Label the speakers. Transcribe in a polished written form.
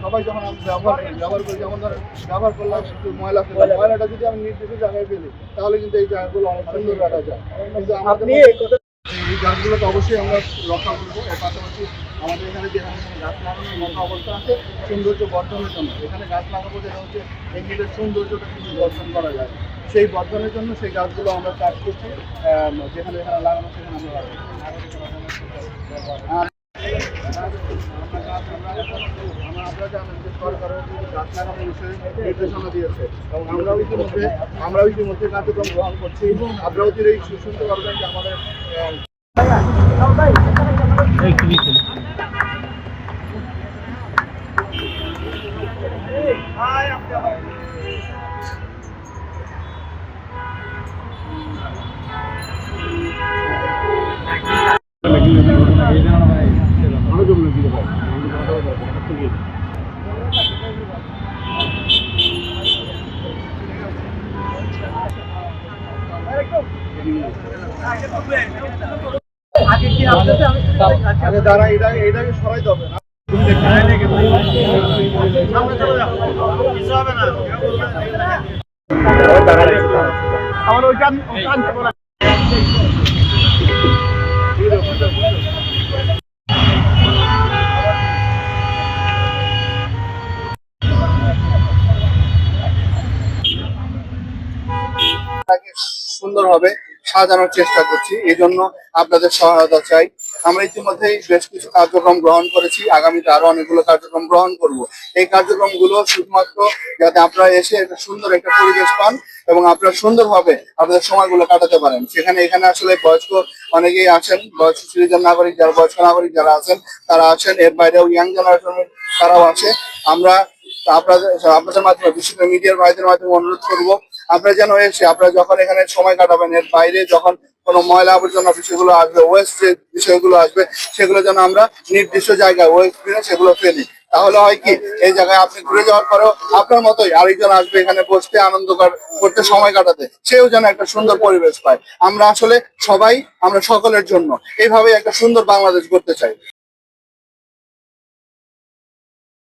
Speaker 1: সবাই যখন আমি ব্যবহার করি যেমন ধরেন ব্যবহার করলাম একটু ময়লা ফেললাম, ময়লাটা যদি আমি নির্দিষ্ট জায়গায় ফেলি তাহলে কিন্তু এই জায়গাগুলো অনেক সুন্দর রাখা যায়। কিন্তু আমাদের এই গাছগুলোকে অবশ্যই আমরা রক্ষা করবো। এর পাশাপাশি আমাদের এখানে যে গাছ লাগানোর মতো অবস্থা আছে সৌন্দর্য বর্ধনের জন্য, এখানে গাছ লাগাবো যেটা হচ্ছে এগুলোর সৌন্দর্যটা কিন্তু বর্ধন করা যায়, সেই বর্ধনের জন্য সেই গাছগুলো আমরা চাষ করছি। যেখানে যেখানে লাগানো সেখানে আমরা লাগাবো। আমরা জানেন যে সরকারের গাছ লাগানোর বিষয়ে নির্দেশনা দিয়েছে এবং আমরাও ইতিমধ্যে কার্যক্রম গ্রহণ করছি। আপনারাও যদি শুনতে পারবেন যে আমাদের দ্বারা এটাকে সরাই দেবে না। আমার ওইখান সুন্দরভাবে সাজানোর চেষ্টা করছি, এই জন্য আপনাদের সহায়তা চাই। আমরা ইতিমধ্যেই বেশ কিছু কার্যক্রম গ্রহণ করেছি, আগামীতে আরো অনেকগুলো কার্যক্রম গ্রহণ করব। এই কার্যক্রমগুলো শুধুমাত্র যাতে আপনারা এসে একটা সুন্দর একটা পরিবেশ পান এবং আপনারা সুন্দরভাবে আপনাদের সময়গুলো কাটাতে পারেন। এখানে আসলে বয়স্ক অনেকেই আছেন, বয়স্ক সিটিজেন নাগরিক যারা বয়স্ক নাগরিক যারা আছেন তারা আছেন, এর বাইরেও ইয়াং জেনারেশনের তারাও আছে। আমরা আপনাদের মাধ্যমে বিশেষ করে মিডিয়ার ভাইদের মাধ্যমে অনুরোধ করবো আপনারা যেন এসে আপনারা যখন এখানে সময় কাটাবেন এর বাইরে যখন কোনো ময়লা আবর্জনা বিষয়গুলো আসবে, ওয়েস্ট যে বিষয়গুলো আসবে সেগুলো যেন আমরা নির্দিষ্ট জায়গায় ওয়েস্ট বিনে সেগুলো ফেলি। তাহলে হয় কি এই জায়গায় আপনি ঘুরে যাওয়ার পরেও আপনার মতোই আরেকজন আসবে এখানে বসতে আনন্দ করতে সময় কাটাতে, সেও যেন একটা সুন্দর পরিবেশ পায়। আমরা আসলে সবাই আমরা সকলের জন্য এইভাবে একটা সুন্দর বাংলাদেশ করতে চাই।